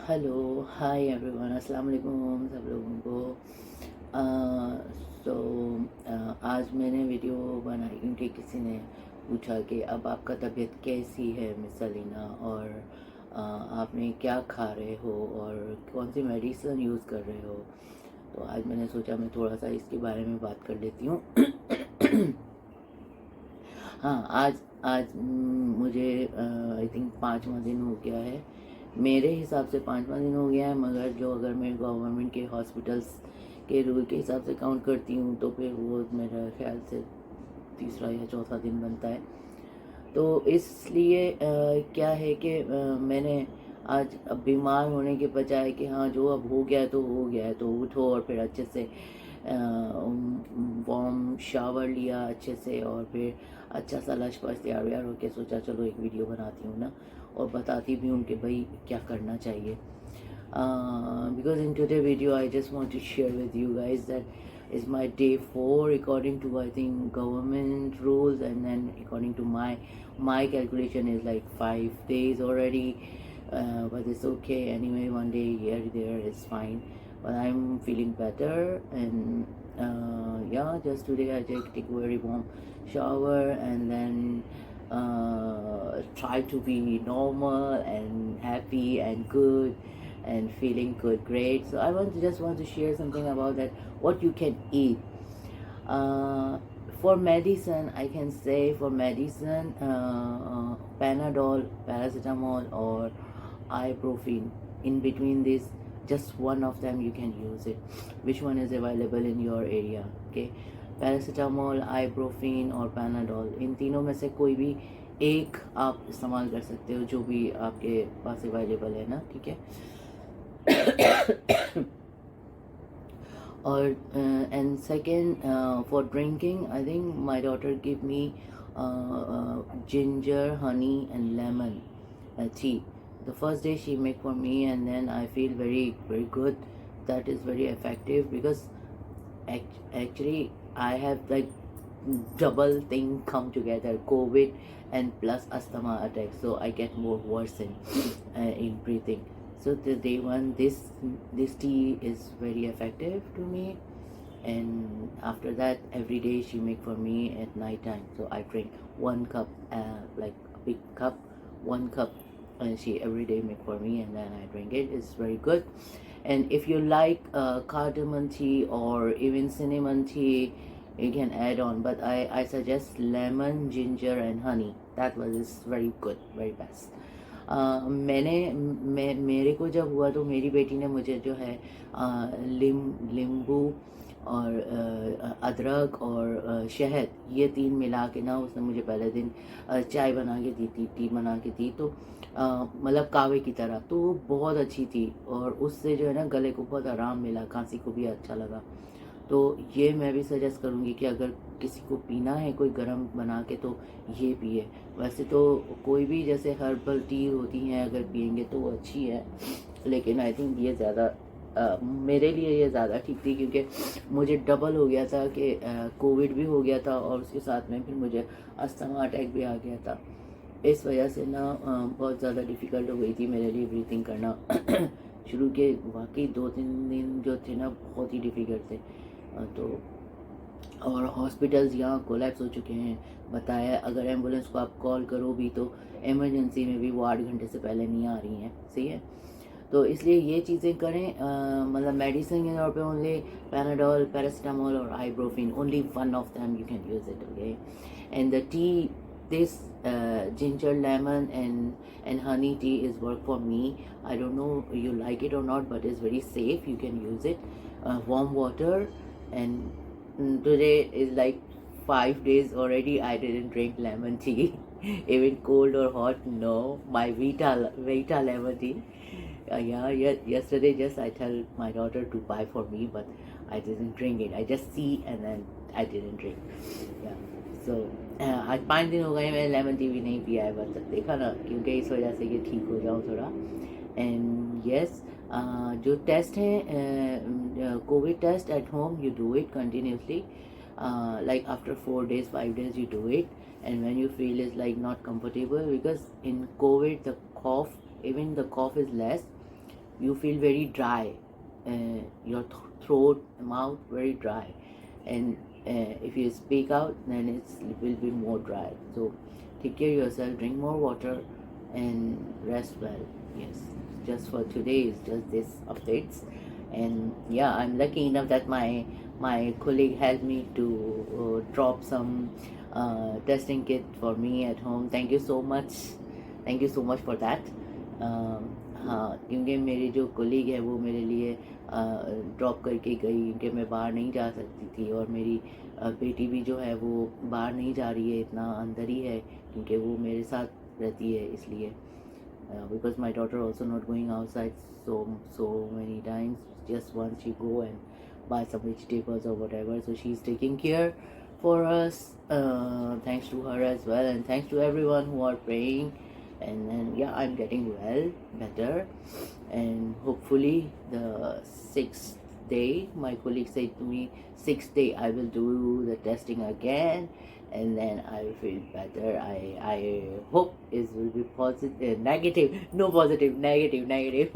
Hello, hi everyone, अस्सलाम वालेकुम सब लोगों को। सो आज मैंने वीडियो बनाई क्योंकि किसी ने पूछा कि अब आपका तबीयत कैसी है मिस सलीना, और आपने क्या खा रहे हो और कौन सी मेडिसिन यूज़ कर रहे हो। तो आज मैंने सोचा मैं थोड़ा सा इसके बारे में बात कर लेती हूँ। हाँ, आज आज मुझे आई थिंक 5वां दिन हो गया है। मेरे हिसाब से 5वां दिन हो गया है, मगर जो अगर मैं गवर्नमेंट के हॉस्पिटल्स के रूल के हिसाब से काउंट करती हूँ तो फिर वो मेरा ख्याल से तीसरा या चौथा दिन बनता है। तो इसलिए क्या है कि मैंने आज अब बीमार होने के बजाय कि हाँ जो अब हो गया है तो हो गया है, तो उठो और फिर अच्छे से वार्म शावर लिया अच्छे से, और फिर अच्छा सा लश पश तैयार व्यार होकर सोचा चलो एक वीडियो बनाती हूँ ना, और बताती भी हूँ कि भाई क्या करना चाहिए। Because in today's video I just want to share with you guys that is my day 4 according to I think government rules, and then according to my calculation is like 5 days already. But it's okay anyway, one day here there is fine, but I'm feeling better. And yeah, just today I take a very warm shower and then try to be normal and happy and good and feeling good, great. So I just want to share something about that, what you can eat. For medicine, I can say for medicine, Panadol, paracetamol, or ibuprofen. In between this, just one of them you can use it. Which one is available in your area? Okay, paracetamol, ibuprofen और Panadol, इन तीनों में से कोई भी एक आप इस्तेमाल कर सकते हो, जो भी आपके पास अवेलेबल है ना, ठीक है। और and second, for drinking I think my daughter give me ginger, honey and lemon tea. The first day she make for me, and then I feel very good. That is very effective because actually I have like double thing come together, COVID and plus asthma attack, so I get more worsen in breathing. So the day one, this tea is very effective to me. And after that, every day she make for me at night time, so I drink 1 cup, like a big cup, 1 cup, and she every day make for me, and then I drink it. It's very good. And if you like cardamom tea or even cinnamon tea, you can add on, but I suggest lemon, ginger and honey. That was is very good, very best. मेरे को जब हुआ तो मेरी बेटी ने मुझे जो है नींबू और अदरक और शहद, ये 3 मिला के ना उसने मुझे पहले दिन चाय बना के दी थी, टी बना के दी, तो मतलब कावे की तरह, तो वो बहुत अच्छी थी और उससे जो है ना गले को बहुत आराम मिला, खांसी को भी अच्छा लगा। तो ये मैं भी सजेस्ट करूँगी कि अगर किसी को पीना है कोई गर्म बना के तो ये पिए। वैसे तो कोई भी जैसे हर्बल टी होती हैं अगर पियेंगे तो वो अच्छी है, लेकिन आई थिंक ये ज़्यादा मेरे लिए ये ज़्यादा ठीक थी, क्योंकि मुझे डबल हो गया था कि कोविड भी हो गया था और उसके साथ में फिर मुझे अस्थमा अटैक भी आ गया था। इस वजह से ना बहुत ज़्यादा डिफ़िकल्ट हो गई थी मेरे लिए ब्रीथिंग करना। शुरू के वाकई 2-3 दिन जो थे ना बहुत ही डिफ़िकल्ट थे। तो और हॉस्पिटल्स यहाँ कोलैप्स हो चुके हैं, बताया अगर एम्बुलेंस को आप कॉल करो भी तो इमरजेंसी में भी वो 8 घंटे से पहले नहीं आ रही हैं, सही है। तो इसलिए ये चीज़ें करें, मतलब मेडिसिन के तौर पे ओनली पैनाडोल, पैरासीटामोल और ibuprofen, only one of them you can use it, okay. And the tea, this ginger, lemon and honey tea is work for me. I don't know you like it or not, but it's very safe, you can use it. Warm water, and today is like 5 days already I didn't drink lemon tea. Even cold or hot, no. My Vita lemon tea. Yesterday just I tell my daughter to buy for me, but I didn't drink it. I just see and then I didn't drink. Yeah. So आज 5 दिन हो गए मैंने lemon tea भी नहीं पिया है, बस देखा ना, क्योंकि इस वजह से कि ठीक हो जाऊँ थोड़ा। एंड यस, जो टेस्ट हैं covid test at home, you do it continuously, like after 4 days 5 days you do it, and when you feel is like not comfortable, because in COVID the cough, even the cough is less, you feel very dry, your throat, mouth very dry, and if you speak out, then it will be more dry. So take care of yourself, drink more water, and rest well. Yes, just for today is just this updates. And yeah, I'm lucky enough that my colleague helped me to drop some testing kit for me at home. Thank you so much for that. हाँ, क्योंकि मेरी जो colleague है वो मेरे लिए drop करके गई, क्योंकि मैं बाहर नहीं जा सकती थी, और मेरी बेटी भी जो है वो बाहर नहीं जा रही है, इतना अंदर ही है, क्योंकि वो मेरे साथ रहती है इसलिए. Because my daughter also not going outside so many times, just once she go and buy some vegetables or whatever, so she's taking care for us. Thanks to her as well, and thanks to everyone who are praying. And then yeah, I'm getting better, and hopefully the 6th day, my colleague said to me, 6th day I will do the testing again, and then I will feel better. I hope it will be positive, negative, no positive, negative.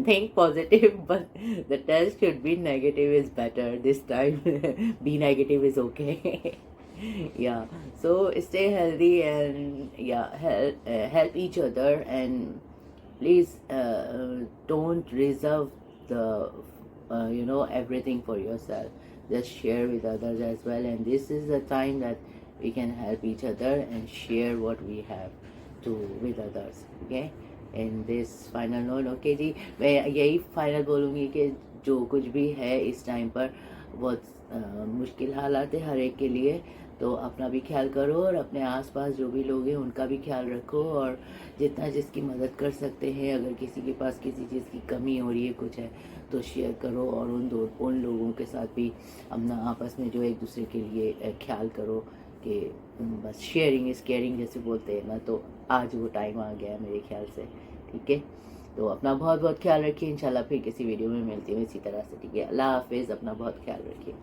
Think positive, but the test should be negative is better this time. Be negative is okay. Yeah, so stay healthy, and yeah, help each other, and please don't reserve the everything for yourself. Just share with others as well, and this is the time that we can help each other and share what we have to with others. Okay, in this final note, okay जी, मैं यही final बोलूँगी कि जो कुछ भी है इस time पर बहुत मुश्किल हालात है हर एक के लिए, तो अपना भी ख्याल करो, और अपने आसपास जो भी लोग हैं उनका भी ख्याल रखो, और जितना जिसकी मदद कर सकते हैं, अगर किसी के पास किसी चीज़ की कमी हो रही है, कुछ है, तो शेयर करो, और उन लोगों के साथ भी अपना आपस में जो एक दूसरे के लिए ख्याल करो, कि बस शेयरिंग इज़ केयरिंग जैसे बोलते हैं ना, तो आज वो टाइम आ गया है मेरे ख्याल से. ठीक है, तो अपना बहुत बहुत ख्याल रखिए. इंशाल्लाह फिर किसी वीडियो में मिलती हूँ इसी तरह से. ठीक है, अल्लाह हाफिज़, अपना बहुत ख्याल रखिए.